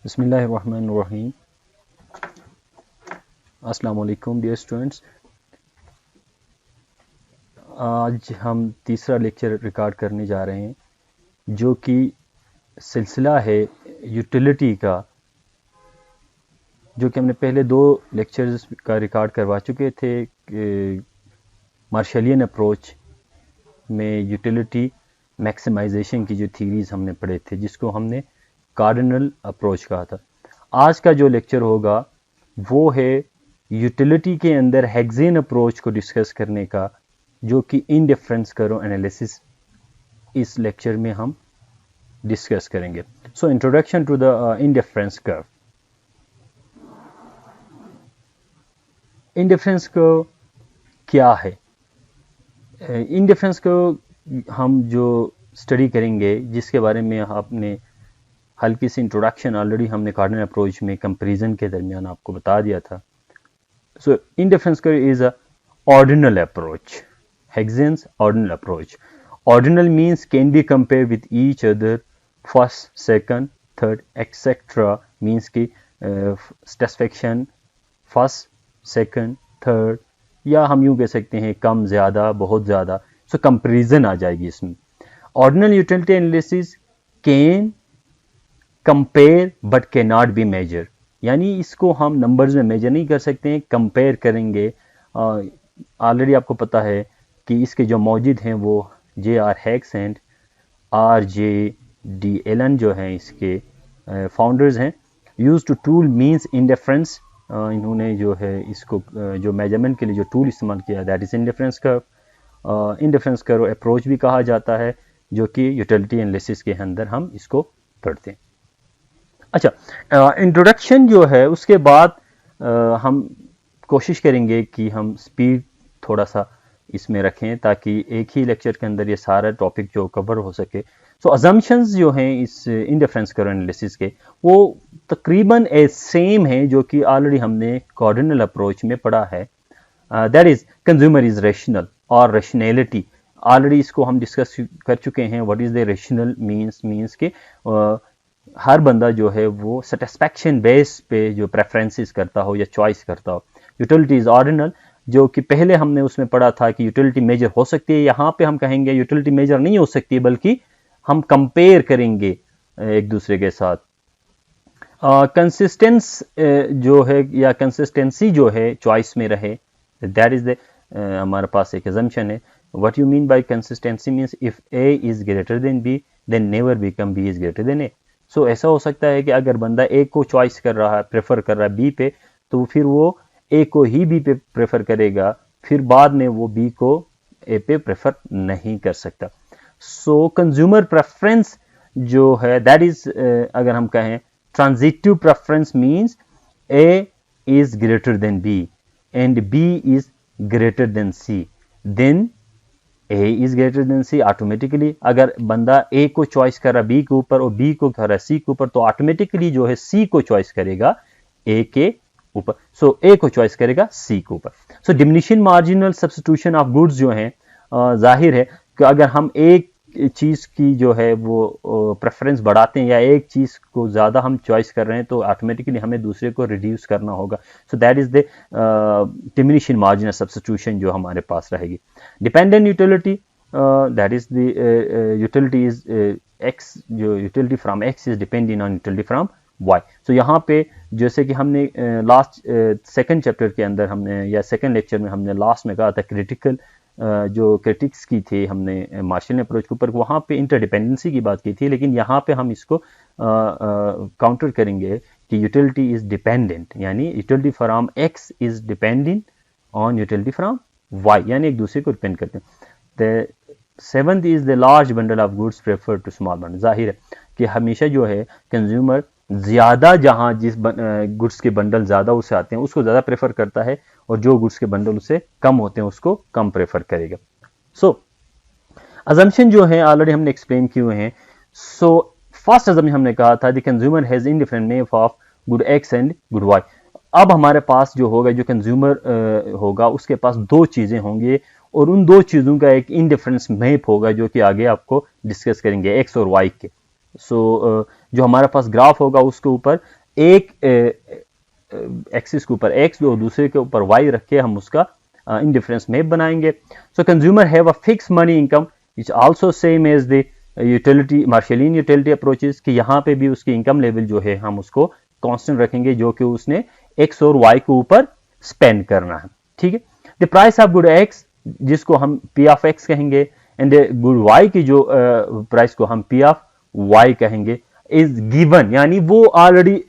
बिस्मिल्लाहिर्रहमानिर्रहीम। अस्सलाम वालेकुम डियर स्टूडेंट्स। आज हम तीसरा लेक्चर रिकॉर्ड करने जा रहे हैं जो कि सिलसिला है यूटिलिटी का, जो कि हमने पहले दो लेक्चर्स का रिकॉर्ड करवा चुके थे। मार्शलियन अप्रोच में यूटिलिटी मैक्सिमाइजेशन की जो थीरीज हमने पढ़े थे, जिसको हमने कार्डिनल अप्रोच कहा था। आज का जो लेक्चर होगा वो है यूटिलिटी के अंदर हेक्सेन अप्रोच को डिस्कस करने का, जो कि इंडिफरेंस कर्व एनालिसिस इस लेक्चर में हम डिस्कस करेंगे। So introduction to the indifference curve. Indifference curve क्या है? इंडिफरेंस कर्व हम जो स्टडी करेंगे, जिसके बारे में आपने हल्की सी इंट्रोडक्शन ऑलरेडी हमने कार्डिनल अप्रोच में कंपैरिजन के दरमियान आपको बता दिया था। So indifference curve is a ordinal approach. Hexen's ordinal approach. Ordinal means can be compared with each other, first, second, third, etc. means कि satisfaction first, second, third, या हम यूँ कह सकते हैं कम ज़्यादा बहुत ज़्यादा। सो कंपेरिजन आ जाएगी इसमें। Ordinal utility analysis can compare but can not be measure, यानी इसको हम नंबर्स में मेजर नहीं कर सकते हैं, कंपेयर करेंगे। ऑलरेडी आपको पता है कि इसके जो मौजूद हैं वो J.R. Hex and R.J.D. Elon जो हैं इसके फाउंडर्स हैं। Use to tool means indifference, इन्होंने जो है इसको जो मेजरमेंट के लिए जो टूल इस्तेमाल किया, that is indifference curve. Indifference curve approach भी कहा जाता है, जो कि यूटिलिटी एनालिसिस के अंदर हम इसको पढ़ते हैं। अच्छा, इंट्रोडक्शन जो है उसके बाद हम कोशिश करेंगे कि हम स्पीड थोड़ा सा इसमें रखें ताकि एक ही लेक्चर के अंदर ये सारा टॉपिक जो कवर हो सके। सो अजम्पशंस जो हैं इस इंडिफरेंस कर्व एनालिसिस के, वो तकरीबन सेम हैं जो कि ऑलरेडी हमने कार्डिनल अप्रोच में पढ़ा है। That is consumer is rational और रेशनैलिटी, ऑलरेडी इसको हम डिस्कस कर चुके हैं। What is the rational means के हर बंदा जो है वो सेटिस्फैक्शन बेस पे जो प्रेफरेंसेस करता हो या चॉइस करता हो। यूटिलिटी इज ऑर्डिनल, जो कि पहले हमने उसमें पढ़ा था कि यूटिलिटी मेजर हो सकती है। यहाँ पे हम कहेंगे यूटिलिटी मेजर नहीं हो सकती, बल्कि हम कंपेयर करेंगे एक दूसरे के साथ। कंसिस्टेंस जो है या कंसिस्टेंसी जो है चॉइस में रहे, दैट इज द हमारे पास एक अजम्पशन है। What you mean by consistency means if A is greater than B then never become B is greater than A. So ऐसा हो सकता है कि अगर बंदा ए को चॉइस कर रहा है, प्रेफर कर रहा है बी पे, तो फिर वो ए को ही बी पे प्रेफर करेगा, फिर बाद में वो बी को ए पे प्रेफर नहीं कर सकता। सो कंज्यूमर प्रेफरेंस जो है दैट इज, अगर हम कहें transitive preference means a is greater than b and b is greater than c, then a is greater than c automatically. अगर बंदा ए को चॉइस कर रहा बी के ऊपर और बी को कर रहा सी के ऊपर, तो ऑटोमेटिकली जो है सी को चॉइस करेगा ए के ऊपर। सो ए को चॉइस करेगा सी के ऊपर। So diminishing marginal substitution of goods जो है, जाहिर है कि अगर हम एक चीज की जो है वो प्रेफरेंस बढ़ाते हैं या एक चीज को ज्यादा हम चॉइस कर रहे हैं, तो ऑटोमेटिकली हमें दूसरे को रिड्यूस करना होगा। So that is the diminishing marginal substitution जो हमारे पास रहेगी। Dependent utility, that is the utility is X, जो utility from x is depending on utility from Y. So यहाँ पे जैसे कि हमने लास्ट सेकंड चैप्टर के अंदर हमने या सेकंड लेक्चर में हमने लास्ट में कहा था क्रिटिकल जो क्रिटिक्स की थी हमने मार्शलियन अप्रोच के ऊपर, वहाँ पे इंटरडिपेंडेंसी की बात की थी। लेकिन यहाँ पे हम इसको काउंटर करेंगे कि यूटिलिटी इज डिपेंडेंट, यानी utility from x is dependent on utility from y, यानी एक दूसरे को डिपेंड करते हैं। The seventh is the large bundle of goods prefer to small bundle. जाहिर है कि हमेशा जो है कंज्यूमर ज़्यादा, जहाँ जिस गुड्स के बंडल ज़्यादा उसे आते हैं उसको ज़्यादा प्रेफर करता है, और जो गुड्स के बंडल उसे कम होते हैं उसको कम प्रेफर करेगा। सो अजम्पशन जो है ऑलरेडी हमने एक्सप्लेन किए हुए हैं। सो फर्स्ट अजम्पशन हमने कहा था the consumer has indifferent name of good x and good y. अब हमारे पास जो होगा, जो कंज्यूमर होगा उसके पास दो चीज़ें होंगी, और उन दो चीज़ों का एक इंडिफरेंस मैप होगा जो कि आगे आपको डिस्कस करेंगे एक्स और वाई के। सो जो हमारे पास ग्राफ होगा उसके ऊपर एक एक्सिस के ऊपर x और दूसरे के ऊपर y रख के हम उसका इंडिफरेंस मैप बनाएंगे. So consumer have a fix money income it's also same as the utility Marshallian utility approaches कि यहाँ पे भी उसकी इनकम लेवल जो है हम उसको कांस्टेंट रखेंगे जो कि उसने x और y के ऊपर स्पेंड करना है. ठीक है. The price of good x जिसको हम p ऑफ x कहेंगे एंड गुड y की जो प्राइस को हम p ऑफ y कहेंगे इज गिवन यानी वो ऑलरेडी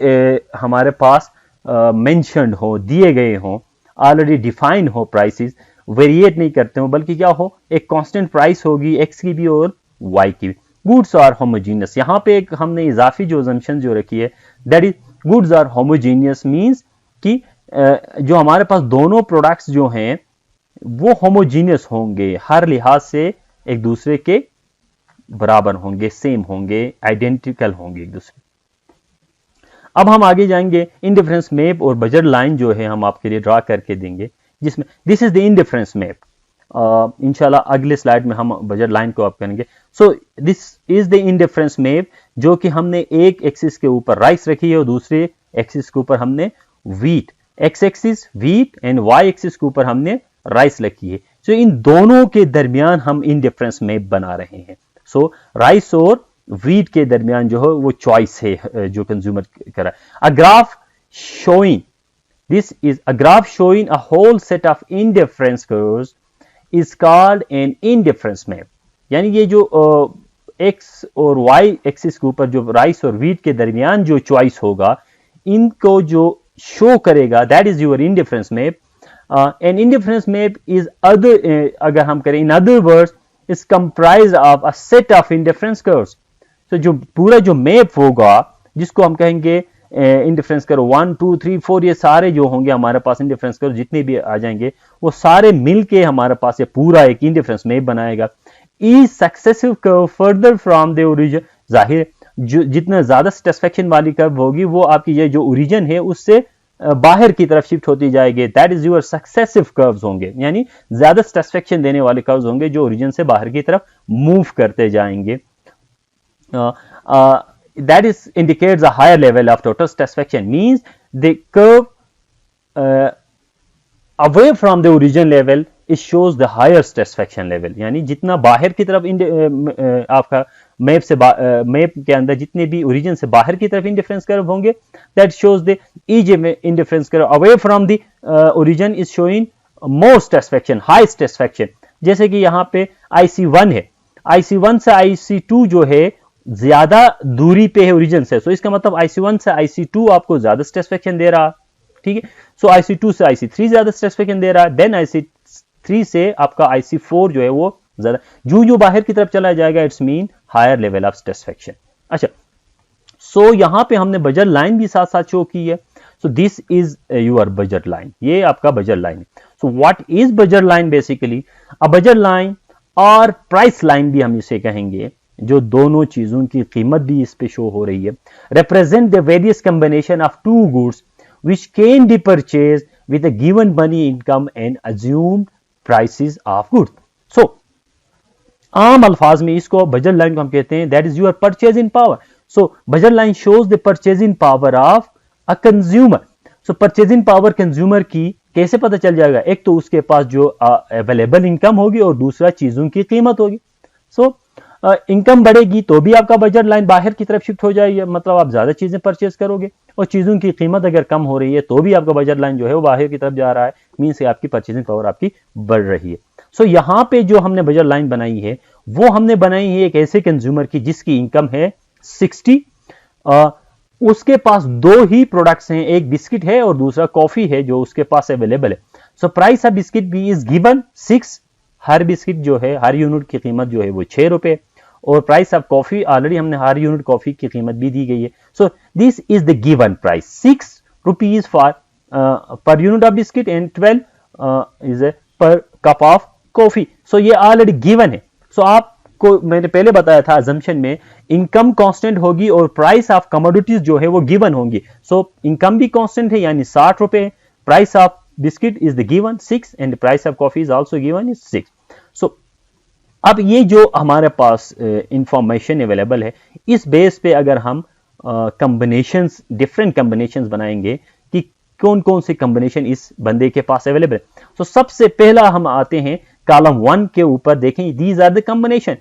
हमारे पास मेंशन्ड हो, दिए गए हो, ऑलरेडी डिफाइन हो, प्राइसेस वेरिएट नहीं करते हो बल्कि क्या हो एक कांस्टेंट प्राइस होगी x की भी और y की भी. गुड्स आर होमोजीनियस यहाँ पे एक हमने इजाफी जो assumption जो रखी है that is goods are homogeneous means कि जो हमारे पास दोनों प्रोडक्ट्स जो हैं वो होमोजीनियस होंगे, हर लिहाज से एक दूसरे के बराबर होंगे, सेम होंगे, आइडेंटिकल होंगे एक दूसरे. अब हम आगे जाएंगे. इंडिफरेंस मैप और बजट लाइन जो है हम आपके लिए ड्रा करके देंगे जिसमें this is the indifference map. इंशाल्लाह अगले स्लाइड में हम बजट लाइन को आप करेंगे. सो this is the indifference map जो कि हमने एक एक्सिस के ऊपर राइस रखी है और दूसरे एक्सिस के ऊपर हमने wheat, x axis wheat and y axis के ऊपर हमने राइस रखी है. सो इन दोनों के दरमियान हम इंडिफरेंस मैप बना रहे हैं. सो राइस और व्हीट के दरमियान जो है वो चॉइस है जो कंज्यूमर कर रहा है. A graph showing this is a graph showing a whole set of indifference curves is called an indifference map. यानी ये जो एक्स और वाई एक्सिस के ऊपर जो राइस और व्हीट के दरमियान जो चॉइस होगा इनको जो शो करेगा that is your indifference map. An indifference map is other अगर हम करें in other words is comprised of a set of indifference curves. So जो पूरा जो मैप होगा जिसको हम कहेंगे इंडिफरेंस कर्व 1 2 3 4 ये सारे जो होंगे हमारे पास इंडिफरेंस कर्व जितने भी आ जाएंगे वो सारे मिलके हमारे पास ये पूरा एक इंडिफरेंस मैप बनाएगा. Each successive curve further from the origin जाहिर जो जितना ज्यादा सेटिस्फेक्शन वाली कर्व होगी वो आपकी ये जो ओरिजिन है उससे बाहर की तरफ शिफ्ट होती जाएगी. That is your successive curves होंगे यानी ज्यादा सेटिस्फेक्शन देने वाले कर्व्स होंगे जो ओरिजिन से बाहर की तरफ मूव करते जाएंगे. That is indicates a higher level of total satisfaction means the curve away from the origin level it shows the higher satisfaction level. यानी जितना बाहर की तरफ आपका मैप से मैप के अंदर जितने भी ओरिजिन से बाहर की तरफ इंडिफरेंस कर्व होंगे that shows the each indifference curve away from the origin is showing more satisfaction, high satisfaction. जैसे कि यहाँ पे IC1 है, IC1 से IC2 जो है ज्यादा दूरी पे है ओरिजिन से. सो इसका मतलब IC1 से IC2 आपको ज्यादा सेटिस्फेक्शन दे रहा. ठीक है. सो IC2 से IC3 ज्यादा सेटिस्फेक्शन दे रहा है. देन IC3 से आपका IC4 जो है वो ज्यादा. जो बाहर की तरफ चला जाएगा it's mean higher level of satisfaction. अच्छा, सो यहां पे हमने बजट लाइन भी साथ साथ शो की है. सो this is your budget line, ये आपका बजट लाइन है. So what is budget line? Basically a budget line और प्राइस लाइन भी हम इसे कहेंगे, जो दोनों चीजों की कीमत भी इस पे शो हो रही है. Represent the various combination of two goods which can be purchased with a given money income and assumed prices of goods. So आम अल्फाज में इसको बजट लाइन को हम कहते हैं that is your purchasing power. So budget line shows the purchasing power of a consumer. So purchasing power consumer की कैसे पता चल जाएगा? एक तो उसके पास जो अवेलेबल इनकम होगी और दूसरा चीजों की कीमत होगी. सो इनकम बढ़ेगी तो भी आपका बजट लाइन बाहर की तरफ शिफ्ट हो जाएगी, मतलब आप ज्यादा चीजें परचेज करोगे. और चीजों की कीमत अगर कम हो रही है तो भी आपका बजट लाइन जो है वो बाहर की तरफ जा रहा है, मींस आपकी परचेजिंग पावर आपकी बढ़ रही है. सो यहां पे जो हमने बजट लाइन बनाई है वो हमने बनाई है एक ऐसे कंज्यूमर की जिसकी इनकम है 60. उसके पास दो ही प्रोडक्ट्स हैं, एक बिस्किट है और दूसरा कॉफी है जो उसके पास अवेलेबल है. सो प्राइस ऑफ बिस्किट भी इज गिवन 6. हर बिस्किट जो है हर यूनिट की कीमत जो है वो 6 रुपए और प्राइस ऑफ कॉफी ऑलरेडी हमने हर यूनिट कॉफी की कीमत भी दी गई है. सो this is the given price 6 rupees for per unit of biscuit and 12 is पर कप ऑफ कॉफी. सो ये ऑलरेडी गिवन है. सो आपको मैंने पहले बताया था अजम्पशन में इनकम कांस्टेंट होगी और प्राइस ऑफ कमोडिटीज जो है वो गिवन होंगी. सो इनकम भी कांस्टेंट है यानी 60 रुपए, price of biscuit is the given 6 and price of coffee is also given is 6. सो अब ये जो हमारे पास इंफॉर्मेशन अवेलेबल है इस बेस पे अगर हम कॉम्बिनेशंस, डिफरेंट कॉम्बिनेशंस बनाएंगे कि कौन कौन से कॉम्बिनेशन इस बंदे के पास अवेलेबल है। तो सबसे पहला हम आते हैं कॉलम 1 के ऊपर, देखें these are the combination.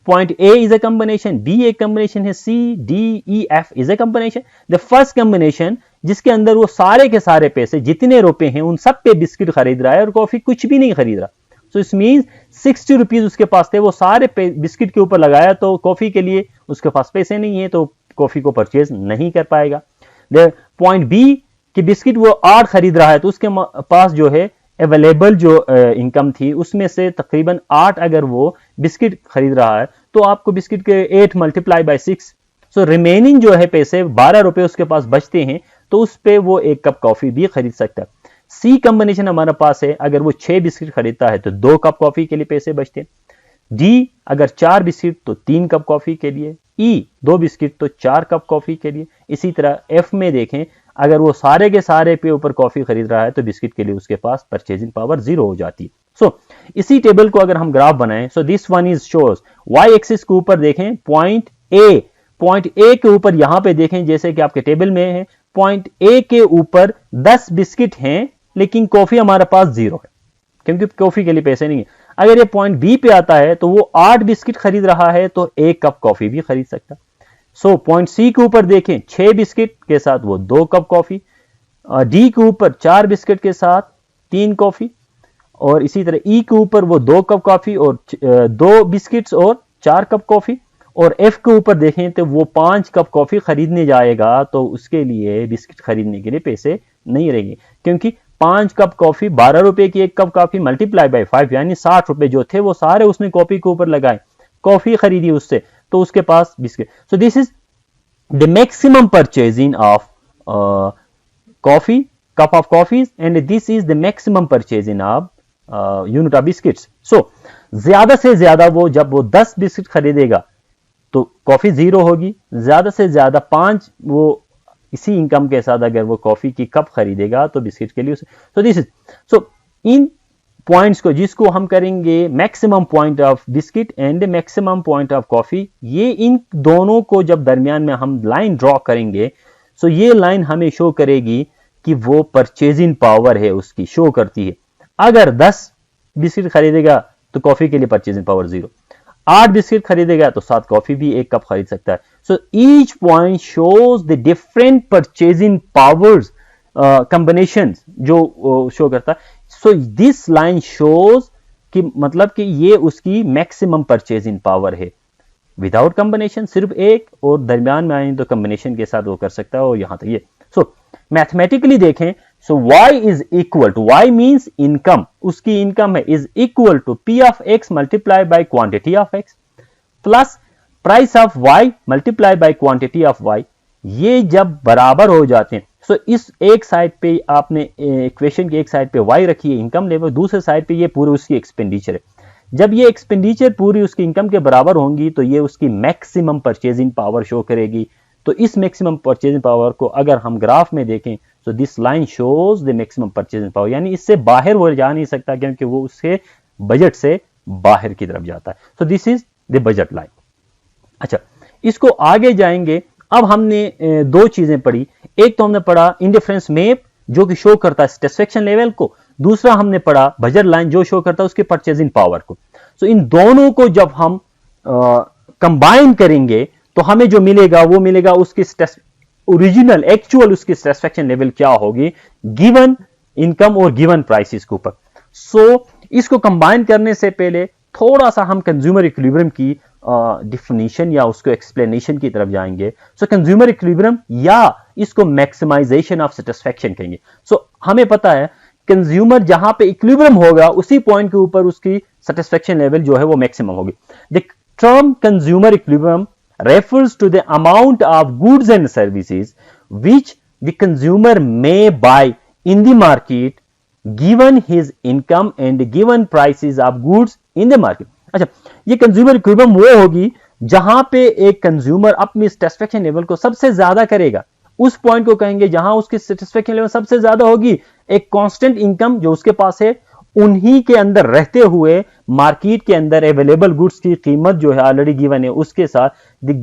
Point a is a combination, b एक कॉम्बिनेशन है, c d e f is a combination. The first combination जिसके अंदर वो सारे के सारे पैसे जितने रुपए हैं उन सब पे बिस्किट खरीद रहा है और कॉफी कुछ भी नहीं खरीद रहा। सो इस मीन्स 60 रुपीज उसके पास थे, वो सारे बिस्किट के ऊपर लगाया, तो कॉफी के लिए उसके पास पैसे नहीं है तो कॉफी को परचेज नहीं कर पाएगा। पॉइंट बी कि बिस्किट वो 8 खरीद रहा है, तो उसके पास जो है अवेलेबल जो इनकम थी उसमें से तकरीबन 8 अगर वो बिस्किट खरीद रहा है तो आपको बिस्किट के 8 मल्टीप्लाई बाय 6, सो रिमेनिंग जो है पैसे 12 रुपए उसके पास बचते हैं, तो उस पे वो एक कप कॉफी भी खरीद सकता है। सी कॉम्बिनेशन हमारे पास है, अगर वो 6 बिस्किट खरीदता है तो 2 कप कॉफी के लिए पैसे बचते हैं। डी अगर 4 बिस्किट तो 3 कप कॉफी के लिए। ई 2 बिस्किट तो 4 कप कॉफी के लिए। इसी तरह एफ में देखें, अगर वो सारे के सारे पे ऊपर कॉफी खरीद रहा है तो बिस्किट के लिए उसके पास परचेजिंग पावर 0 हो जाती है। सो इसी टेबल को अगर हम ग्राफ बनाएं, so this one is shows y axis के ऊपर देखें पॉइंट ए के ऊपर यहां पे देखें जैसे कि आपके टेबल में है, पॉइंट ए के ऊपर 10 बिस्किट हैं लेकिन कॉफी हमारे पास 0 है क्योंकि कॉफी के लिए पैसे नहीं है। अगर ये पॉइंट बी पे आता है तो वो 8 बिस्किट खरीद रहा है तो 1 कप कॉफी भी खरीद सकता। सो पॉइंट सी के ऊपर देखें 6 बिस्किट के साथ वो 2 कप कॉफी, डी के ऊपर 4 बिस्किट के साथ 3 कॉफी, और इसी तरह ई के ऊपर वो 2 कप कॉफी और 2 बिस्किट्स और 4 कप कॉफी, और एफ के ऊपर देखें तो वो 5 कप कॉफी खरीदने जाएगा तो उसके लिए बिस्किट खरीदने के लिए पैसे नहीं रहेंगे क्योंकि 5 कप कॉफी 12 रुपए की, 1 कप कॉफी मल्टीप्लाई बाय 5 यानी 60 रुपए जो थे वो सारे उसने कॉफी के ऊपर लगाए, कॉफी खरीदी उससे, तो उसके पास biscuit. So this is the maximum purchasing of coffee, cup of coffee, and this is the maximum purchasing of unit of biscuits. So ज्यादा से ज्यादा वो जब वो 10 बिस्किट खरीदेगा तो कॉफी 0 होगी, ज्यादा से ज्यादा 5 वो इसी इनकम के साथ अगर वो कॉफी की कप खरीदेगा तो बिस्किट के लिए सो this is, so in points को जिसको हम करेंगे maximum point of biscuit and maximum point of coffee, ये इन दोनों को जब दरमियान में हम लाइन ड्रॉ करेंगे, सो ये लाइन हमें शो करेगी कि वो परचेजिंग पावर है उसकी शो करती है। अगर 10 बिस्किट खरीदेगा तो कॉफी के लिए परचेजिंग पावर 0, 8 बिस्किट खरीदेगा तो 7 कॉफी भी 1 कप खरीद सकता है। So each point shows the different purchasing powers combinations जो शो करता है। सो दिस लाइन शोज कि मतलब कि ये उसकी मैक्सिमम परचेजिंग पावर है। विदाउट कॉम्बिनेशन सिर्फ एक, और दरमियान में आए तो कॉम्बिनेशन के साथ वो कर सकता है, और यहां तक ये। सो मैथमेटिकली देखें, so y is equal to, y means income, उसकी इनकम है, is equal to p of x multiply by quantity of x plus price of y multiply by quantity of y। ये जब बराबर हो जाते हैं, सो इस एक साइड पे आपने इक्वेशन की एक साइड पे y रखी है इनकम लेवल, दूसरे साइड पे ये पूरी उसकी एक्सपेंडिचर है। जब ये एक्सपेंडिचर पूरी उसकी इनकम के बराबर होंगी तो ये उसकी मैक्सिमम परचेजिंग पावर शो करेगी। तो इस मैक्सिमम परचेजिंग पावर को अगर हम ग्राफ में देखें, so this line shows the maximum purchasing power, यानी इससे बाहर वो जा नहीं सकता क्योंकि वो उसके बजट से बाहर की तरफ जाता है। सो this is the budget line. अच्छा, इसको आगे जाएंगे। अब हमने दो चीजें पढ़ी, एक तो हमने पढ़ा इंडिफरेंस मैप जो कि शो करता है सैटिस्फैक्शन लेवल को, दूसरा हमने पढ़ा बजट लाइन जो शो करता है उसके परचेजिंग पावर को। सो इन दोनों को जब हम कंबाइन करेंगे तो हमें जो मिलेगा वो मिलेगा उसकी ओरिजिनल एक्चुअल उसकी सैटिस्फैक्शन लेवल क्या होगी गिवन इनकम और गिवन प्राइसेस के ऊपर। सो इसको कंबाइन करने से पहले थोड़ा सा हम कंज्यूमर इक्विलिब्रियम की डिफिनीशन या उसको एक्सप्लेनेशन की तरफ जाएंगे। सो कंज्यूमर इक्विलिब्रियम या इसको मैक्सिमाइजेशन ऑफ सैटिस्फैक्शन कहेंगे। सो हमें पता है कंज्यूमर जहां पे इक्विलिब्रियम होगा उसी पॉइंट के ऊपर उसकी सैटिस्फैक्शन लेवल जो है वो मैक्सिमम होगी। The term consumer equilibrium refers to the amount of goods and services which the consumer may buy in the market given his income and given prices of goods in the market। अच्छा, ये consumer equilibrium वो होगी जहां पे एक consumer अपनी satisfaction level को सबसे ज्यादा करेगा, उस पॉइंट को कहेंगे जहां उसकी सैटिस्फैक्शन लेवल सबसे ज्यादा होगी। एक कांस्टेंट इनकम जो उसके पास है, उन्हीं के अंदर रहते हुए मार्केट के अंदर अवेलेबल गुड्स की कीमत जो है ऑलरेडी गिवन है उसके साथ the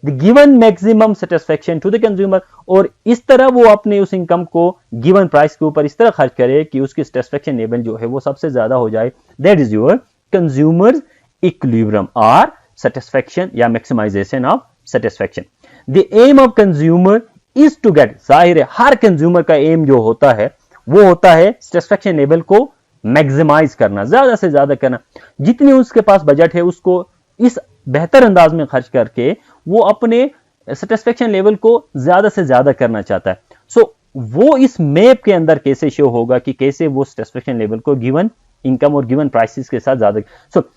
the given maximum satisfaction to the consumer, और इस तरह वो अपने उस इनकम को गिवन प्राइस के ऊपर इस तरह खर्च करे कि उसकी सेटिस्फेक्शन लेवल जो है वो सबसे ज्यादा हो जाए। That is your consumer equilibrium और सेटिस्फेक्शन या maximisation of satisfaction. The aim of consumer is to get, जाहिर है हर कंज्यूमर का एम जो होता है वो होता है सेटिस्फेक्शन लेवल को मैक्सिमाइज करना, ज्यादा से ज्यादा करना। जितनी उसके पास बजट है उसको इस बेहतर अंदाज में खर्च करके वो अपने सेटिस्फेक्शन लेवल को ज्यादा से ज्यादा करना चाहता है। सो वो इस मैप के अंदर कैसे शो होगा कि कैसे वो सेटिस्फेक्शन लेवल को गिवन इनकम और गिवन प्राइसेस के साथ ज्यादा। So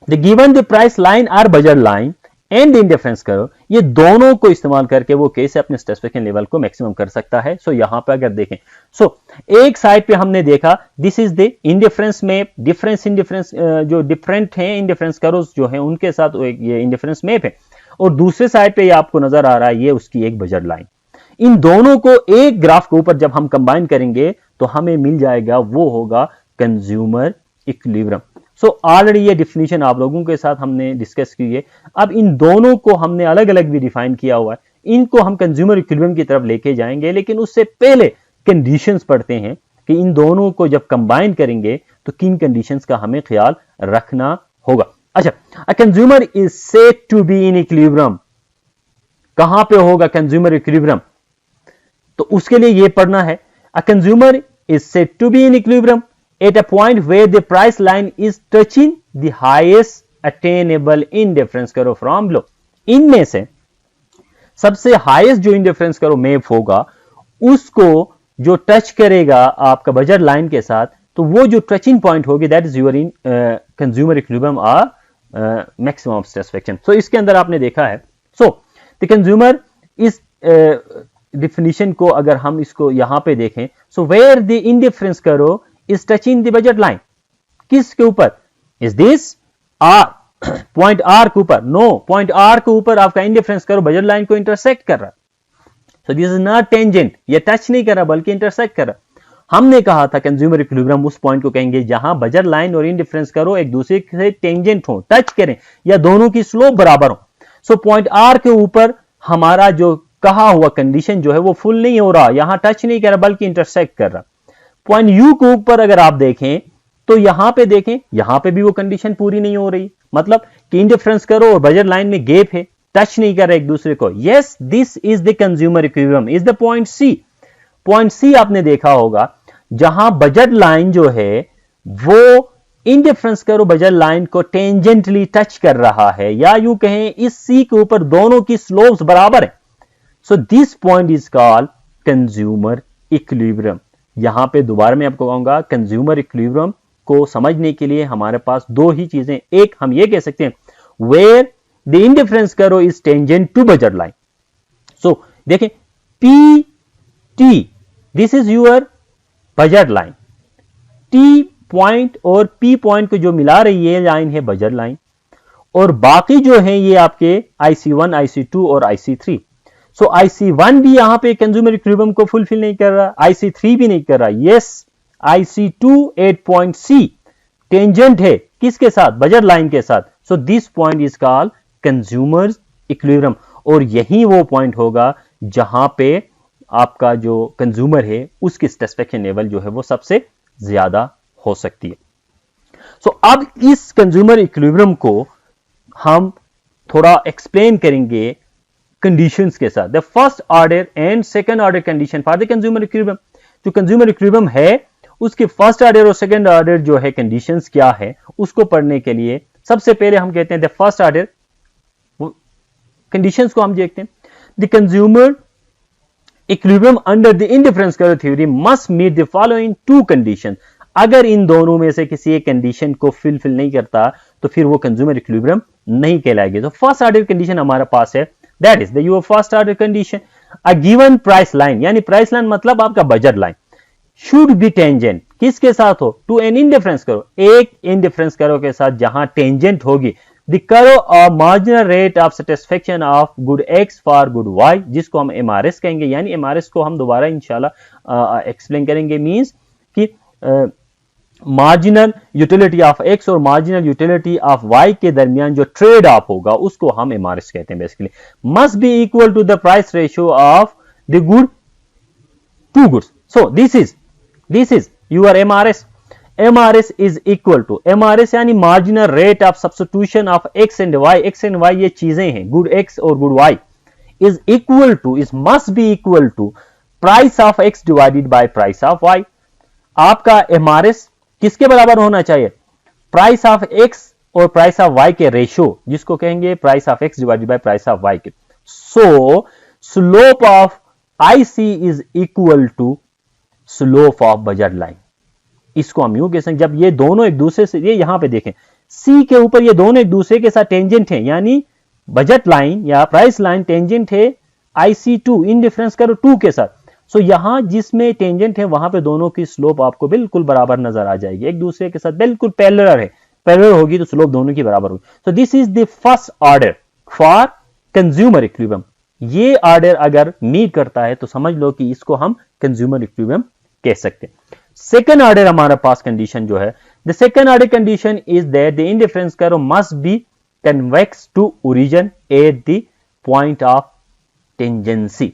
the given the price line और बजट लाइन एंड इंडिफरेंस करो, ये दोनों को इस्तेमाल करके वो कैसे अपने सेटिस्फेक्शन लेवल को मैक्सिमम कर सकता है। सो यहां पे अगर देखें, एक साइड पे हमने देखा this is the indifference map, difference indifference जो डिफरेंट है इंडिफरेंस करोस जो है उनके साथ ये इंडिफरेंस मैप है, और दूसरे साइड पे ये आपको नजर आ रहा है ये उसकी एक बजट लाइन। इन दोनों को एक ग्राफ के ऊपर जब हम कंबाइन करेंगे तो हमें मिल जाएगा वो होगा कंज्यूमर इक्विलिब्रियम। सो ऑलरेडी ये डिफिनीशन आप लोगों के साथ हमने डिस्कस की है। अब इन दोनों को हमने अलग अलग भी डिफाइन किया हुआ है, इनको हम कंज्यूमर इक्विलिब्रियम की तरफ लेके जाएंगे, लेकिन उससे पहले कंडीशंस पढ़ते हैं कि इन दोनों को जब कंबाइन करेंगे तो किन कंडीशंस का हमें ख्याल रखना होगा। अच्छा, a consumer is said to be in equilibrium, कहां पे होगा कंज्यूमर इक्विलिब्रियम, तो उसके लिए ये पढ़ना है a consumer is said to be in equilibrium at a point where the price line is touching the highest attainable indifference करो from below। इनमें से सबसे हाईएस्ट जो इंडिफरेंस करो मैप होगा उसको जो टच करेगा आपका बजट लाइन के साथ, तो वो जो टचिंग पॉइंट होगी that is your in consumer equilibrium और मैक्सिमम ऑफ सेटिस्फेक्शन। सो इसके अंदर आपने देखा है, सो द कंज्यूमर इस डिफिनीशन को अगर हम इसको यहां पे देखें, so where the indifference curve is touching the budget line, किसके ऊपर, is this R, point R के ऊपर, नो, पॉइंट आर के ऊपर आपका इंडिफरेंस करो बजट लाइन को इंटरसेक्ट कर रहा है। सो दिस इज नॉट टेंजेंट, ये टच नहीं कर रहा बल्कि इंटरसेक्ट कर रहा। हमने कहा था कंज्यूमर इक्विलिब्रियम उस पॉइंट को कहेंगे जहां बजट लाइन और इंडिफरेंस करो एक दूसरे से टेंजेंट हो, टच करें या दोनों की स्लोप बराबर हो। सो पॉइंट आर के ऊपर हमारा जो कहा हुआ कंडीशन जो है वो फुल नहीं हो रहा, यहां टच नहीं कर रहा बल्कि इंटरसेक्ट कर रहा। पॉइंट यू के ऊपर अगर आप देखें तो यहां पे देखें, यहां पे भी वो कंडीशन पूरी नहीं हो रही, मतलब कि इंडिफरेंस करो और बजट लाइन में गैप है, टच नहीं कर रहे एक दूसरे को। Yes, this is the consumer equilibrium, is the point C. Point C आपने देखा होगा जहां बजट लाइन जो है वो इंडिफरेंस करो बजट लाइन को टेंजेंटली टच कर रहा है, या यूं कहें इस सी के ऊपर दोनों की स्लोप्स बराबर है। So this point is called consumer equilibrium. यहां पे दोबारा मैं आपको कहूंगा कंज्यूमर इक्विलिब्रियम को समझने के लिए हमारे पास दो ही चीजें, एक हम ये कह सकते हैं where the indifference curve is tangent to budget line. So देखें P T, this is your budget line, T point और पी पॉइंट को जो मिला रही है लाइन है बजट लाइन, और बाकी जो है ये आपके IC1, IC2 और IC3। सो IC1 भी यहां पे कंज्यूमर इक्विलिब्रियम को फुलफिल नहीं कर रहा, IC3 भी नहीं कर रहा। यस, IC2 8 पॉइंट सी टेंजेंट है किसके साथ, बजट लाइन के साथ। So this point is called consumer equilibrium, और यही वो पॉइंट होगा जहां पे आपका जो कंज्यूमर है उसकी सेटिस्फेक्शन लेवल जो है वो सबसे ज्यादा हो सकती है। सो अब इस कंज्यूमर इक्विलिब्रियम को हम थोड़ा एक्सप्लेन करेंगे कंडीशंस के साथ। The first order and second order condition for the consumer equilibrium, जो कंज्यूमर इक्विलिब्रियम है उसके फर्स्ट ऑर्डर और सेकंड ऑर्डर जो है कंडीशंस क्या है उसको पढ़ने के लिए सबसे पहले हम कहते हैं द फर्स्ट ऑर्डर कंडीशंस को हम देखते हैं। The consumer equilibrium under the indifference curve theory must meet the following two condition. अगर इन दोनों में से किसी एक कंडीशन को फिल नहीं करता तो फिर वो कंज्यूमर इक्विलिब्रियम नहीं कहलाएगी। तो फर्स्ट ऑर्डर कंडीशन हमारे पास है, that is the your first order condition, a given price line, यानी प्राइस लाइन मतलब आपका budget line, should be tangent, किसके साथ हो, टू एन इंडिफरेंस करो, एक इंडिफरेंस करो के साथ जहां टेंजेंट होगी द करो और marginal rate of satisfaction of good X for good Y, जिसको हम MRS कहेंगे। यानी MRS को हम दोबारा इंशाल्लाह एक्सप्लेन करेंगे, मींस कि मार्जिनल यूटिलिटी ऑफ एक्स और मार्जिनल यूटिलिटी ऑफ वाई के दरमियान जो ट्रेड ऑफ होगा उसको हम एमआरएस कहते हैं basically. Must be equal to the price ratio of the good to goods. So this is your MRS. MRS is equal to, MRS यानी marginal rate of substitution of X and Y. X and Y ये चीजें हैं, good X और good Y, is equal to, is must be equal to price of X divided by price of Y. आपका MRS किसके बराबर होना चाहिए? Price of X और प्राइस ऑफ वाई के रेशियो, जिसको कहेंगे price of X divided by price of Y के। So slope of IC is equal to slope of budget line. इसको हम यूं कह सकते हैं, जब ये दोनों एक दूसरे से, ये यहां पे देखें सी के ऊपर ये दोनों एक दूसरे के साथ टेंजेंट हैं, यानी बजट लाइन या प्राइस लाइन टेंजेंट है IC2 इन डिफरेंस करो 2 के साथ। सो यहां जिसमें टेंजेंट है वहां पे दोनों की स्लोप आपको बिल्कुल बराबर नजर आ जाएगी, एक दूसरे के साथ बिल्कुल पैरेलल है, पैरेलल होगी तो स्लोप दोनों की बराबर होगी। सो this is the first order for consumer equilibrium. ये ऑर्डर अगर मीट करता है तो समझ लो कि इसको हम कंज्यूमर इक्विलिब्रियम कह सकते हैं। सेकेंड ऑर्डर हमारे पास कंडीशन जो है, the second order condition is that the indifference curve must be convex to origin at the point of tangency.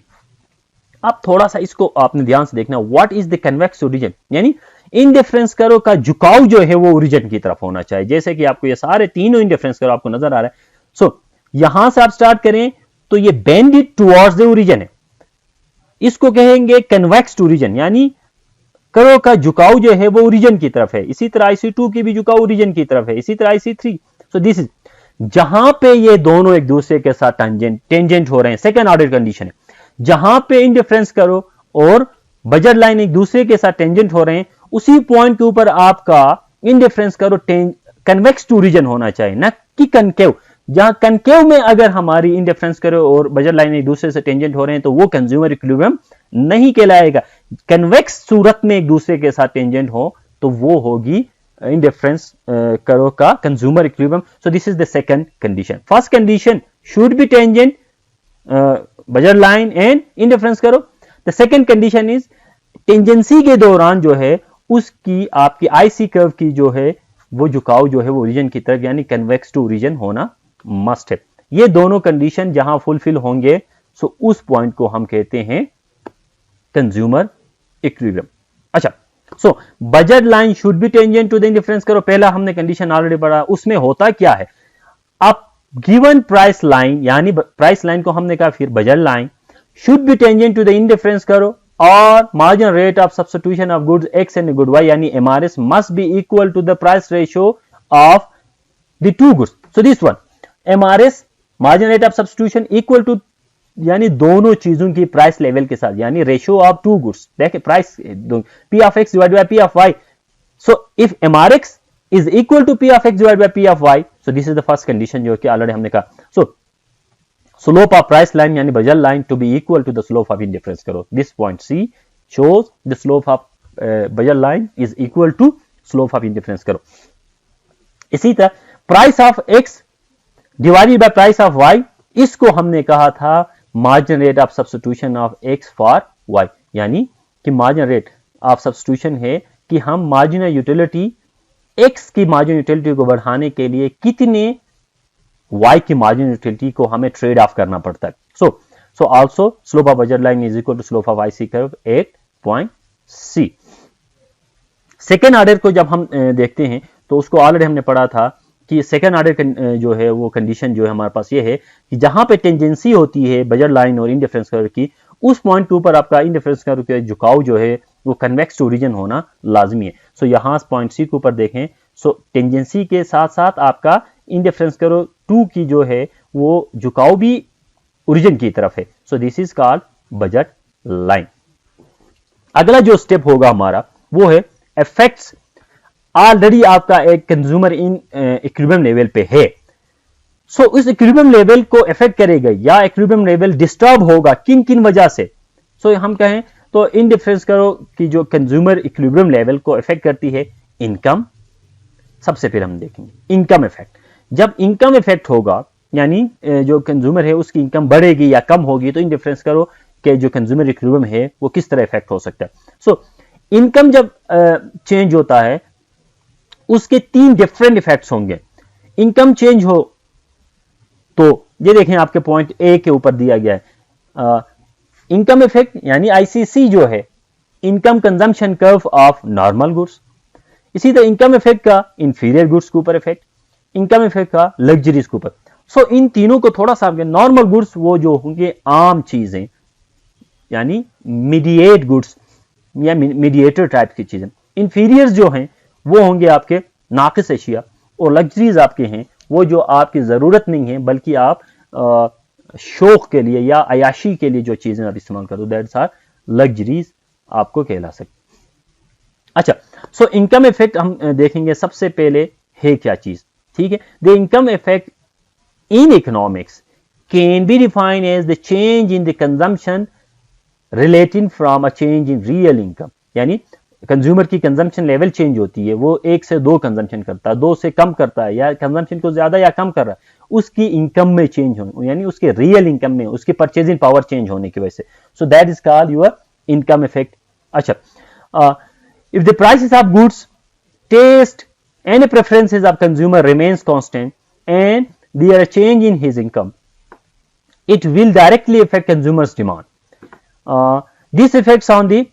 अब थोड़ा सा इसको आपने ध्यान से देखना, what is the convex origin, यानी इंडिफरेंस कर्व का झुकाव जो है वो ओरिजिन की तरफ होना चाहिए। जैसे कि आपको ये सारे तीनों इंडिफरेंस कर्व आपको नजर आ रहा है। सो यहां से आप स्टार्ट करें तो ये बेंडेड टुवर्ड्स द ओरिजिन है, इसको कहेंगे कन्वेक्स ओरिजिन, यानी कर्व का झुकाव जो है वो ओरिजिन की तरफ है। इसी तरह IC2 की भी झुकाव ओरिजिन की तरफ है, इसी तरह IC3। सो दिस इज जहां पे ये दोनों एक दूसरे के साथ टेंजेंट हो रहे हैं, सेकेंड ऑर्डर कंडीशन है। जहां पे इंडिफरेंस करो और बजट लाइन एक दूसरे के साथ टेंजेंट हो रहे हैं, उसी पॉइंट के ऊपर आपका इंडिफरेंस करो कन्वेक्स टू ओरिजिन होना चाहिए, ना कि कनकेव। जहां कनकेव में अगर हमारी इंडिफरेंस करो और बजट लाइन एक दूसरे से टेंजेंट हो रहे हैं तो वो कंज्यूमर इक्विलिब्रियम नहीं कहलाएगा। कन्वेक्स सूरत में एक दूसरे के साथ टेंजेंट हो तो वो होगी इंडिफरेंस करो का consumer equilibrium. So this is the second condition. First condition should be tangent budget line and indifference curve. The second condition is tangency के दौरान जो है उसकी आपकी IC कर्व की जो है वो झुकाव जो है वो ओरिजिन की तरफ, यानी कन्वेक्स टू ओरिजिन होना मस्ट है। ये दोनों कंडीशन जहां फुलफिल होंगे सो उस पॉइंट को हम कहते हैं कंज्यूमर इक्विलिब्रियम। अच्छा, so budget line should be tangent to the indifference curve, पहला हमने कंडीशन ऑलरेडी पढ़ा। उसमें होता क्या है, अब गिवन प्राइस लाइन, यानी प्राइस लाइन को हमने कहा फिर budget line should be tangent to the indifference curve और marginal rate of substitution of goods X and good Y, यानी MRS must be equal to the price ratio of the two goods. So this one MRS marginal rate of substitution equal to, यानी दोनों चीजों की price level के साथ, यानी ratio of two goods, देखिए price P of x divided by P of y. So if MRX is equal to P of x divided by P of y, so this is the first condition जो कि already हमने कहा। So slope of price line यानी budget line to be equal to the slope of indifference करो। This point C shows the slope of budget line is equal to slope of indifference करो। इसी तरह price of x divided by price of y, इसको हमने कहा था margin rate of substitution of x for y, यानी कि margin rate of substitution है कि हम मार्जिनल यूटिलिटी x की मार्जिनल यूटिलिटी को बढ़ाने के लिए कितने y की मार्जिनल यूटिलिटी को हमें ट्रेड ऑफ करना पड़ता है। So also slope of budget line is equal to slope of IC curve at point C। Second order को जब हम देखते हैं तो उसको ऑलरेडी हमने पढ़ा था कि सेकेंड ऑर्डर जो है वो कंडीशन जो है हमारे पास ये है कि जहां पे टेंजेंसी होती है बजट लाइन और इंडिफरेंस कर्व की, उस पॉइंट के ऊपर आपका इंडिफरेंस कर्व के झुकाव जो है वो कन्वेक्स टू ओरिजिन होना लाजमी है। सो यहां पॉइंट C के ऊपर देखें, सो टेंजेंसी के साथ साथ आपका इंडिफरेंस कर्व 2 की जो है वो झुकाव भी ओरिजिन की तरफ है। सो this is called budget line. अगला जो स्टेप होगा हमारा वो है इफेक्ट्स। ऑलरेडी आपका एक कंज्यूमर इन इक्विलिब्रियम लेवल पे है, सो इस इक्विलिब्रियम लेवल को इफेक्ट करेगा या इक्विलिब्रियम लेवल डिस्टर्ब होगा किन किन वजह से। सो हम कहें तो इंडिफरेंस करो कि जो कंज्यूमर इक्विलिब्रियम लेवल को इफेक्ट करती है इनकम। सबसे पहले हम देखेंगे इनकम इफेक्ट। जब इनकम इफेक्ट होगा यानी जो कंज्यूमर है उसकी इनकम बढ़ेगी या कम होगी तो इंडिफरेंस करो कि जो कंज्यूमर इक्विलिब्रियम है वो किस तरह इफेक्ट हो सकता है। सो इनकम जब चेंज होता है उसके 3 डिफरेंट इफेक्ट्स होंगे। इनकम चेंज हो तो ये देखें आपके पॉइंट ए के ऊपर दिया गया है, इनकम इफेक्ट यानी आईसीसी जो है, income consumption curve of normal goods. इसी तरह इनकम इफेक्ट का इंफीरियर गुड्स के ऊपर इफेक्ट, इनकम इफेक्ट का लग्जरीज के ऊपर। सो इन तीनों को थोड़ा सा, नॉर्मल गुड्स वो जो होंगे आम चीजें यानी मीडिएट गुड्स या मीडिएटर टाइप की चीजें। इंफीरियर्स जो हैं वो होंगे आपके नाकिस एशिया, और लग्जरीज आपके हैं वो जो आपकी जरूरत नहीं है बल्कि आप शौक के लिए या अयाशी के लिए जो चीजें आप इस्तेमाल करो, दैट्स आर लग्जरीज आपको कहला सकते। अच्छा, सो इनकम इफेक्ट हम देखेंगे सबसे पहले है क्या चीज, ठीक है। The income effect in economics can be defined as the change in the consumption relating from a change in real income, यानी कंज्यूमर की कंजम्पशन लेवल चेंज होती है, वो 1 से 2 कंजम्पशन करता है, 2 से कम करता है, या कंजम्पशन को ज्यादा या कम कर रहा है, उसकी इनकम में चेंज होने, यानी उसके रियल इनकम में, उसकी परचेजिंग पावर चेंज होने की वजह से। सो that is called your income effect. अच्छा, if the prices of goods, taste and preferences of consumer remains constant and there a change in his income, it will directly affect consumers demand. This effects on the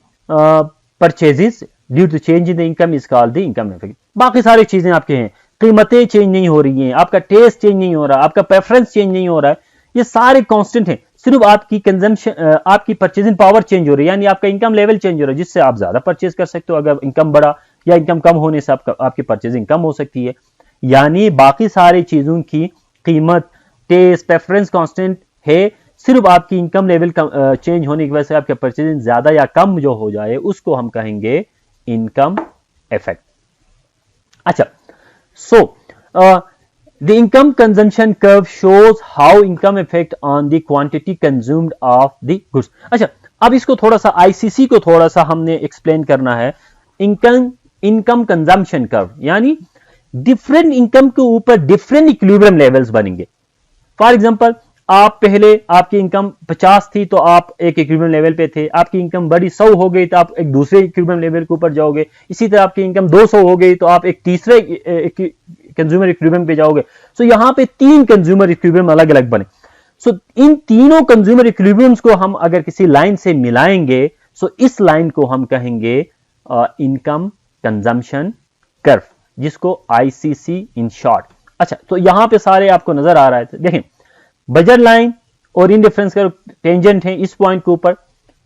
purchases due to change in the income is called the income effect. बाकी सारी चीजें आपके हैं, कीमतें change नहीं हो रही हैं, आपका टेस्ट चेंज नहीं हो रहा, आपका प्रेफरेंस चेंज नहीं हो रहा है, ये सारे कांस्टेंट हैं। सिर्फ आपकी कंजम्पशन, आपकी परचेजिंग पावर चेंज हो रही है, यानी आपका इनकम लेवल चेंज हो रहा है, जिससे आप ज्यादा परचेज कर सकते हो। अगर इनकम बढ़ा या इनकम कम होने से आपकी परचेजिंग कम हो सकती है। यानी बाकी सारी चीजों की कीमत, टेस्ट, प्रेफरेंस कांस्टेंट है, सिर्फ आपकी इनकम लेवल चेंज होने की वजह से आपके परचेजिंग ज्यादा या कम जो हो जाए उसको हम कहेंगे इनकम इफेक्ट। अच्छा, सो the income consumption curve shows how income effect on the quantity consumed of the goods. अच्छा, अब इसको थोड़ा सा आईसीसी को थोड़ा सा हमने एक्सप्लेन करना है। इनकम कंजम्पशन कर्व यानी डिफरेंट इनकम के ऊपर डिफरेंट इक्विलिब्रियम लेवल्स बनेंगे। फॉर एग्जांपल, आप पहले आपकी इनकम 50 थी तो आप एक इक्विलिब्रियम लेवल पे थे, आपकी इनकम बड़ी 100 हो गई तो आप एक दूसरे इक्विलिब्रियम लेवल के ऊपर जाओगे। इसी तरह आपकी इनकम 200 हो गई तो आप एक तीसरे कंज्यूमर इक्विलिब्रियम पे जाओगे। सो यहां पे 3 कंज्यूमर इक्विलिब्रियम अलग अलग बने। सो इन तीनों कंज्यूमर इक्विलिब्रियम्स को हम अगर किसी लाइन से मिलाएंगे, सो इस लाइन को हम कहेंगे इनकम कंजम्पशन कर्व, जिसको आईसीसी इन शॉर्ट। अच्छा, तो यहां पे सारे आपको नजर आ रहा है, देखें बजट लाइन और इंडिफरेंस कर्व टेंजेंट है इस पॉइंट के ऊपर।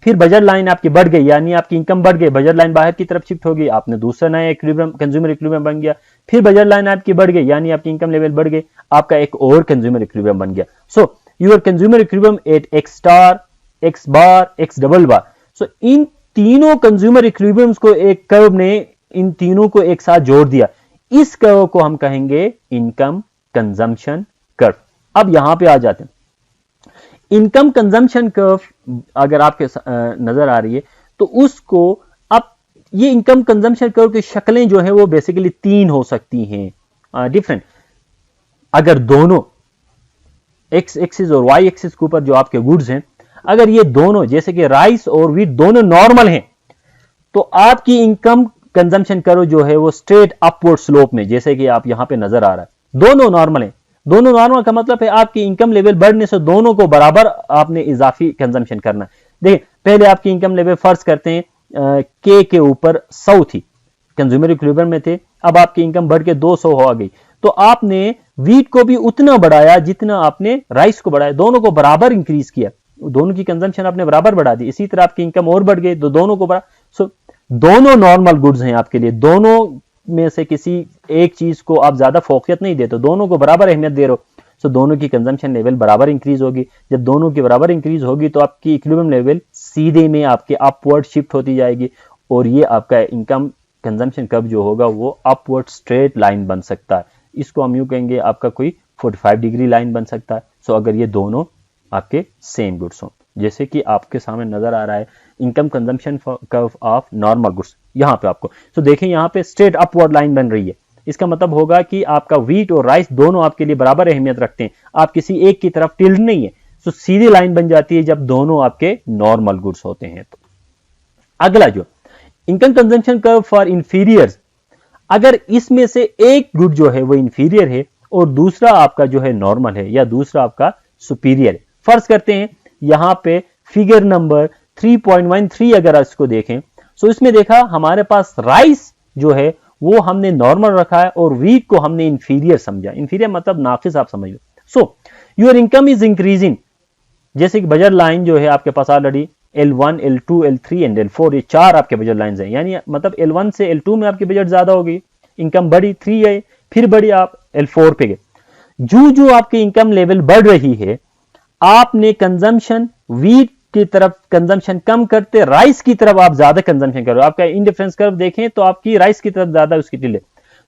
फिर बजट लाइन आपकी बढ़ गई, यानी आपकी इनकम बढ़ गई, बजट लाइन बाहर की तरफ शिफ्ट हो गई, आपने दूसरा नया इक्विलिब्रियम, कंज्यूमर इक्विलिब्रियम बन गया। फिर बजट लाइन आपकी बढ़ गई, यानी आपकी इनकम लेवल बढ़ गई, आपका एक और कंज्यूमर इक्विलिब्रियम बन गया। So your consumer equilibrium at X star, X bar, X double bar. So इन तीनों कंज्यूमर इक्विलिब्रियम्स को एक कर्व ने इन तीनों को एक साथ जोड़ दिया, इस कर्व को हम कहेंगे इनकम कंजम्पशन कर्व। अब यहां पे आ जाते हैं, इनकम कंजम्पशन कर्व अगर आपके नजर आ रही है तो उसको, अब ये इनकम कंजम्पशन कर्व की शक्लें जो है वो बेसिकली 3 हो सकती हैं डिफरेंट। अगर दोनों एक्स एक्सिस और वाई एक्सिस के ऊपर जो आपके गुड्स हैं, अगर ये दोनों जैसे कि राइस और व्हीट दोनों नॉर्मल हैं, तो आपकी इनकम कंजम्पशन कर्व जो है वो स्ट्रेट अपवर्ड स्लोप में, जैसे कि आप यहां पे नजर आ रहा है, दोनों नॉर्मल हैं। दोनों नॉर्मल का मतलब है आपकी इनकम लेवल बढ़ने से दोनों को बराबर आपने इजाफी कंजम्पशन करना है। देखिए, पहले आपकी इनकम लेवल फर्ज करते हैं के ऊपर 100 थी, कंज्यूमर इक्विलिब्रियम में थे, अब आपकी इनकम बढ़ के 200 हो गई, तो आपने व्हीट को भी उतना बढ़ाया जितना आपने राइस को बढ़ाया, दोनों को बराबर इंक्रीज किया, दोनों की कंजम्पशन आपने बराबर बढ़ा दी। इसी तरह आपकी इनकम और बढ़ गई तो दोनों को बढ़ा। सो दोनों नॉर्मल गुड्स हैं आपके लिए, दोनों में से किसी एक चीज को आप ज्यादा फोकियत नहीं देते, दोनों को बराबर अहमियत दे रहे हो, सो दोनों की कंजम्पशन लेवल बराबर इंक्रीज होगी। जब दोनों की बराबर इंक्रीज होगी तो आपकी इक्विलिब्रियम लेवल सीधे में आपके अपवर्ड शिफ्ट होती जाएगी, और ये आपका इनकम कंजम्पशन कर्व जो होगा वो अपवर्ड स्ट्रेट लाइन बन सकता है। इसको हम यूं कहेंगे आपका कोई 45 डिग्री लाइन बन सकता है। सो अगर ये दोनों आपके सेम गुड्स हों, जैसे कि आपके सामने नजर आ रहा है income consumption curve of normal goods यहां पे आपको, तो देखें यहां पे स्ट्रेट अपवर्ड लाइन बन रही है। इसका मतलब होगा कि आपका व्हीट और राइस दोनों आपके लिए बराबर अहमियत रखते हैं, आप किसी एक की तरफ टिल्ड नहीं है। तो सीधी लाइन बन जाती है जब दोनों आपके नॉर्मल गुड्स होते हैं। तो अगला जो इनकम कंजम्पशन कर्व फॉर इंफीरियर्स, अगर इसमें से एक गुड जो है वो इंफीरियर है और दूसरा आपका जो है नॉर्मल है या दूसरा आपका सुपीरियर है। फर्ज करते हैं यहां पे फिगर नंबर 3.13 अगर इसको देखें, सो इसमें देखा हमारे पास राइस जो है वो हमने नॉर्मल रखा है और वीट को हमने इंफीरियर समझा। इंफीरियर मतलब नाकिस आप समझ लो। So your income is increasing, जैसे कि बजट लाइन जो है आपके पास already L1, L2, L3 and L4 ये 4 आपके बजट लाइंस हैं, यानी मतलब L1 से L2 में आपकी बजट ज्यादा हो गई, इनकम बढ़ी, 3 है, फिर बढ़ी आप L4 पे गए। जो जो आपकी इनकम लेवल बढ़ रही है, आपने कंजम्पशन वीट की तरफ कंजम्पशन कम करते, राइस की तरफ आप ज्यादा कंजम्पशन करो। आपका इंडिफरेंस कर्व देखें तो आपकी राइस की तरफ ज्यादा उसकी टिल है।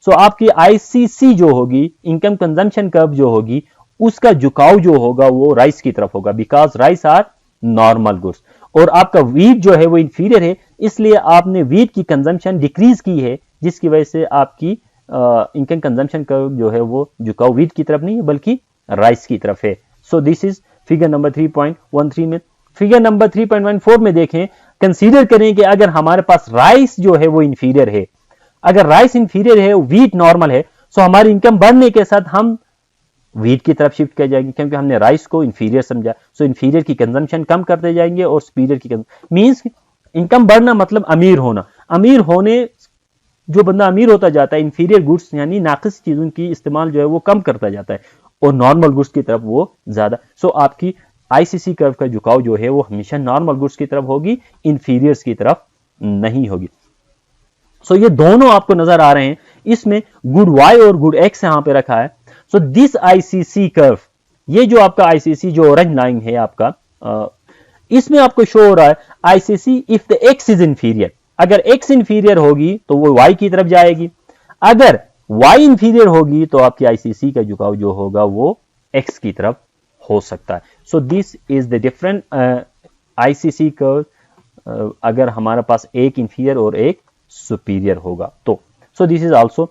सो आपकी आईसीसी जो होगी, इनकम कंजम्पशन कर्व जो होगी, उसका झुकाव जो होगा वो राइस की तरफ होगा, because rice are normal goods. और आपका वीट जो है वो इंफीरियर है, इसलिए आपने वीट की कंजम्पशन डिक्रीज की है, जिसकी वजह से आपकी इनकम कंजम्पशन कर्व जो है वो झुकाव वीट की तरफ नहीं है बल्कि राइस की तरफ है। सो दिस इज फिगर नंबर 3.13 में। फिगर नंबर 3.14 में देखें, कंसीडर करें कि अगर हमारे पास राइस जो है वो इंफीरियर है, अगर राइस इंफीरियर है, वीट नॉर्मल है, सो हमारी इनकम बढ़ने के साथ हम वीट की तरफ शिफ्ट कर जाएंगे, क्योंकि हमने राइस को इंफीरियर समझा। सो इंफीरियर की कंजम्पशन कम करते जाएंगे और सुपीरियर की मींस इनकम बढ़ना मतलब अमीर होना। अमीर होने जो बंदा अमीर होता जाता है, इंफीरियर गुड्स यानी नाकिस चीजों की इस्तेमाल जो है वो कम करता जाता है और नॉर्मल गुड्स की तरफ वो ज्यादा। सो आपकी आईसीसी कर्व का झुकाव जो है वो हमेशा नॉर्मल गुड्स की तरफ होगी, इंफीरियर्स की तरफ नहीं होगी। सो ये दोनों आपको नजर आ रहे हैं, इसमें गुड वाई और गुड एक्स यहां पे रखा है। सो दिस आईसीसी कर्व, ये जो आपका आईसीसी जो ऑरेंज लाइन है आपका, इसमें आपको शो हो रहा है ICC if the X is inferior. अगर एक्स इंफीरियर होगी तो वो वाई की तरफ जाएगी, अगर वाई इंफीरियर होगी तो आपकी आईसीसी का झुकाव जो होगा वो एक्स की तरफ हो सकता है। सो this is the different ICC curve अगर हमारे पास एक इंफीरियर और एक सुपीरियर होगा तो। सो दिस इज आल्सो,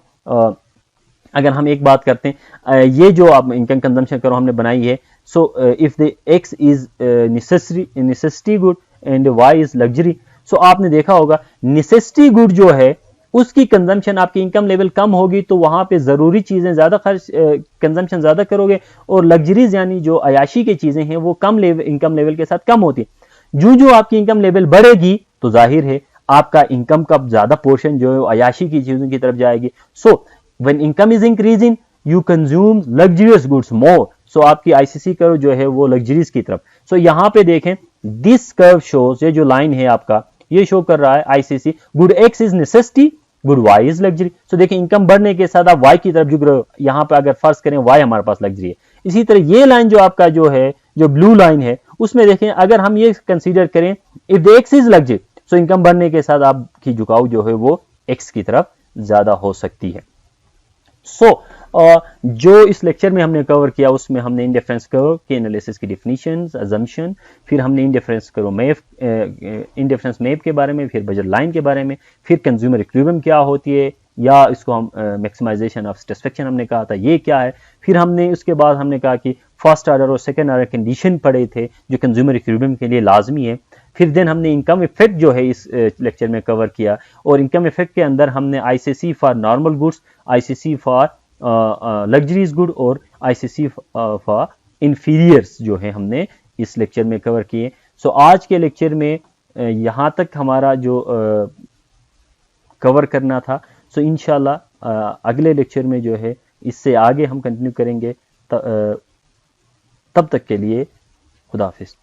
अगर हम एक बात करते हैं, ये जो आप इनकम कंजम्पशन करो हमने बनाई है, so if the X is necessity good and Y is luxury. So आपने देखा होगा नेसेसिटी गुड जो है उसकी कंजम्पशन आपकी इनकम लेवल कम होगी तो वहां पे जरूरी चीजें ज्यादा खर्च, कंजम्पशन ज्यादा करोगे, और लग्जरीज यानी जो अयाशी की चीजें हैं वो कम लेवल, इनकम लेवल के साथ कम होती। जो जो आपकी इनकम लेवल बढ़ेगी तो जाहिर है आपका इनकम का ज्यादा पोर्शन जो है अयाशी की चीजों की तरफ जाएगी। So when income is increasing you consume luxurious goods more. So आपकी आईसीसी कर्व जो है वो लग्जरीज की तरफ। सो यहां पे देखें दिस कर्व शोज, ये जो लाइन है आपका ये शो कर रहा है ICC good X is necessity, good Y is luxury. So देखिए इनकम बढ़ने के साथ आप वाई की तरफ झुक रहे हो, यहां पर अगर फर्ज करें वाई हमारे पास लग्जरी है। इसी तरह ये लाइन जो आपका जो है, जो ब्लू लाइन है, उसमें देखें अगर हम ये कंसीडर करें if the X is luxury, so income बढ़ने के साथ आपकी झुकाव जो है वो एक्स की तरफ ज्यादा हो सकती है। सो जो इस लेक्चर में हमने कवर किया उसमें हमने इंडिफरेंस कर्व के एनालिसिस की डेफिनेशन, अजम्पशन, फिर हमने indifference curve map, indifference map के बारे में, फिर बजट लाइन के बारे में, फिर कंज्यूमर इक्विलिब्रियम क्या होती है, या इसको हम मैक्सिमाइजेशन ऑफ सैटिस्फैक्शन हमने कहा था ये क्या है। फिर हमने उसके बाद हमने कहा कि फर्स्ट ऑर्डर और सेकेंड ऑर्डर कंडीशन पढ़े थे जो कंज्यूमर इक्विलिब्रियम के लिए लाजमी है। फिर देन हमने इनकम इफेक्ट जो है इस लेक्चर में कवर किया, और इनकम इफेक्ट के अंदर हमने ICC for normal goods, ICC for luxuries good और आईसीसी फॉर इंफीरियर्स जो है हमने इस लेक्चर में कवर किए। सो आज के लेक्चर में यहाँ तक हमारा जो कवर करना था। सो इंशाल्लाह अगले लेक्चर में जो है इससे आगे हम कंटिन्यू करेंगे। तब तक के लिए खुदा हाफिज।